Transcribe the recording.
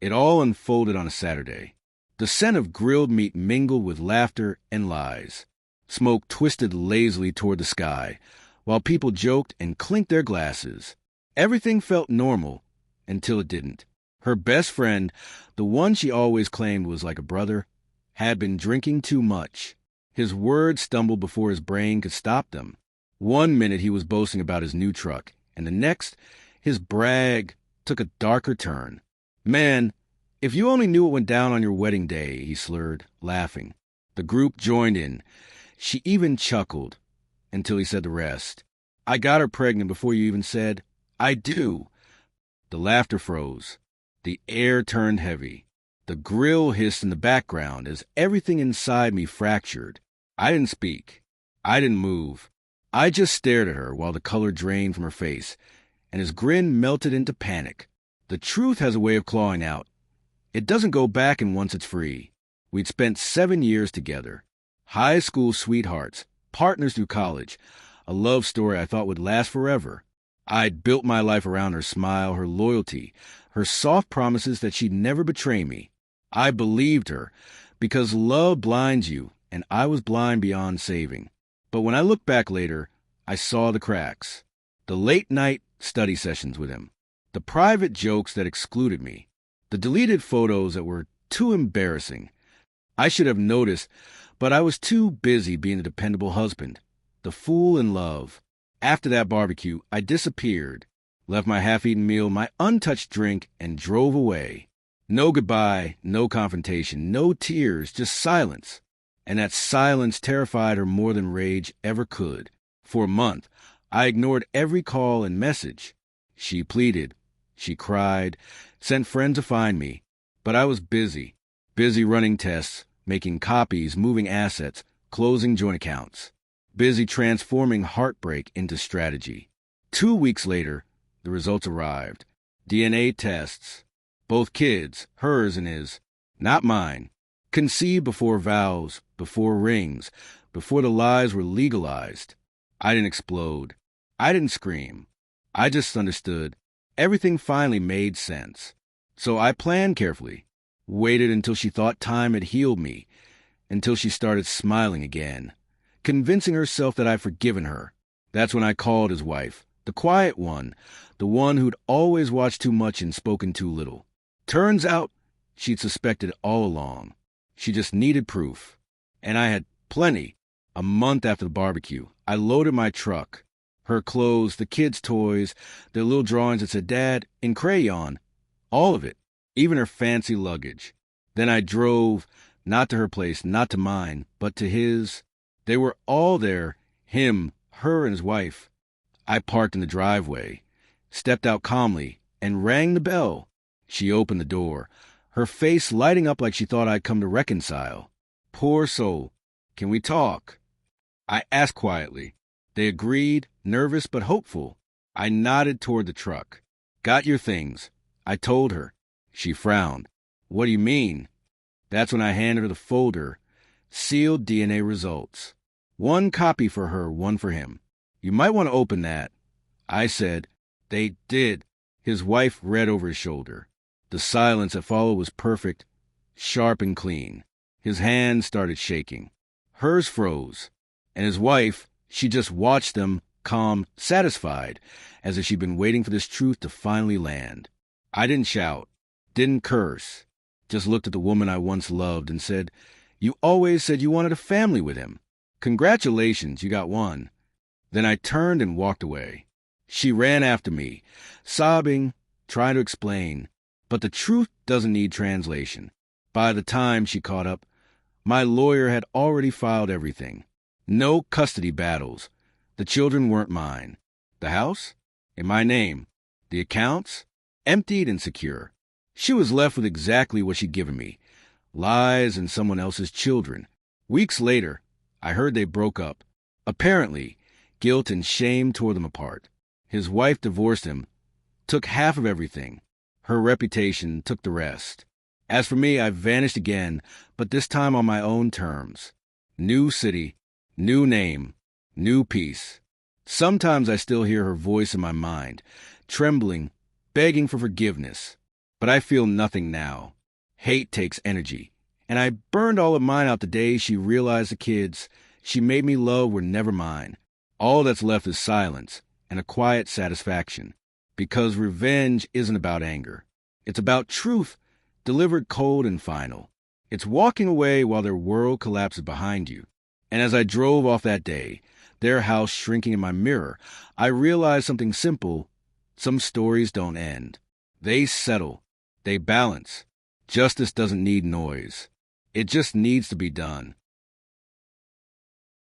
It all unfolded on a Saturday. The scent of grilled meat mingled with laughter and lies. Smoke twisted lazily toward the sky, while people joked and clinked their glasses. Everything felt normal until it didn't. Her best friend, the one she always claimed was like a brother, had been drinking too much. His words stumbled before his brain could stop them. One minute he was boasting about his new truck, and the next, his brag took a darker turn. "Man, if you only knew what went down on your wedding day," he slurred, laughing. The group joined in. She even chuckled until he said the rest. "I got her pregnant before you even said, 'I do.'" The laughter froze. The air turned heavy. The grill hissed in the background as everything inside me fractured. I didn't speak. I didn't move. I just stared at her while the color drained from her face, and his grin melted into panic. The truth has a way of clawing out. It doesn't go back and once it's free. We'd spent 7 years together. High school sweethearts, partners through college, a love story I thought would last forever. I'd built my life around her smile, her loyalty, her soft promises that she'd never betray me. I believed her, because love blinds you, and I was blind beyond saving. But when I looked back later, I saw the cracks. The late-night study sessions with him. The private jokes that excluded me. The deleted photos that were too embarrassing. I should have noticed, but I was too busy being a dependable husband. The fool in love. After that barbecue, I disappeared, left my half-eaten meal, my untouched drink, and drove away. No goodbye, no confrontation, no tears, just silence. And that silence terrified her more than rage ever could. For a month, I ignored every call and message. She pleaded. She cried, sent friends to find me. But I was busy running tests, making copies, moving assets, closing joint accounts. Busy transforming heartbreak into strategy. 2 weeks later, the results arrived. DNA tests. Both kids, hers and his, not mine. Conceived before vows, before rings, before the lies were legalized. I didn't explode. I didn't scream. I just understood. Everything finally made sense. So I planned carefully. Waited until she thought time had healed me. Until she started smiling again. Convincing herself that I'd forgiven her. That's when I called his wife. The quiet one. The one who'd always watched too much and spoken too little. Turns out she'd suspected all along. She just needed proof. And I had plenty. A month after the barbecue, I loaded my truck. Her clothes, the kids' toys, their little drawings that said Dad in crayon. All of it. Even her fancy luggage. Then I drove, not to her place, not to mine, but to his. They were all there, him, her, and his wife. I parked in the driveway, stepped out calmly, and rang the bell. She opened the door, her face lighting up like she thought I'd come to reconcile. Poor soul. "Can we talk?" I asked quietly. They agreed, nervous but hopeful. I nodded toward the truck. "Got your things," I told her. She frowned. "What do you mean?" That's when I handed her the folder. Sealed DNA results. 1 copy for her, 1 for him. "You might want to open that." I said. "They did." His wife read over his shoulder. The silence that followed was perfect, sharp and clean. His hands started shaking. Hers froze. And his wife, she just watched them, calm, satisfied, as if she'd been waiting for this truth to finally land. I didn't shout, didn't curse, just looked at the woman I once loved and said, "You always said you wanted a family with him. Congratulations, you got one." Then I turned and walked away. She ran after me, sobbing, trying to explain. But the truth doesn't need translation. By the time she caught up, my lawyer had already filed everything. No custody battles. The children weren't mine. The house? In my name. The accounts? Emptied and secure. She was left with exactly what she'd given me. Lies and someone else's children. Weeks later, I heard they broke up. Apparently, guilt and shame tore them apart. His wife divorced him, took half of everything. Her reputation took the rest. As for me, I vanished again, but this time on my own terms. New city, new name, new peace. Sometimes I still hear her voice in my mind, trembling, begging for forgiveness. But I feel nothing now. Hate takes energy. And I burned all of mine out the day she realized the kids she made me love were never mine. All that's left is silence and a quiet satisfaction. Because revenge isn't about anger. It's about truth, delivered cold and final. It's walking away while their world collapses behind you. And as I drove off that day, their house shrinking in my mirror, I realized something simple. Some stories don't end. They settle. They balance. Justice doesn't need noise. It just needs to be done.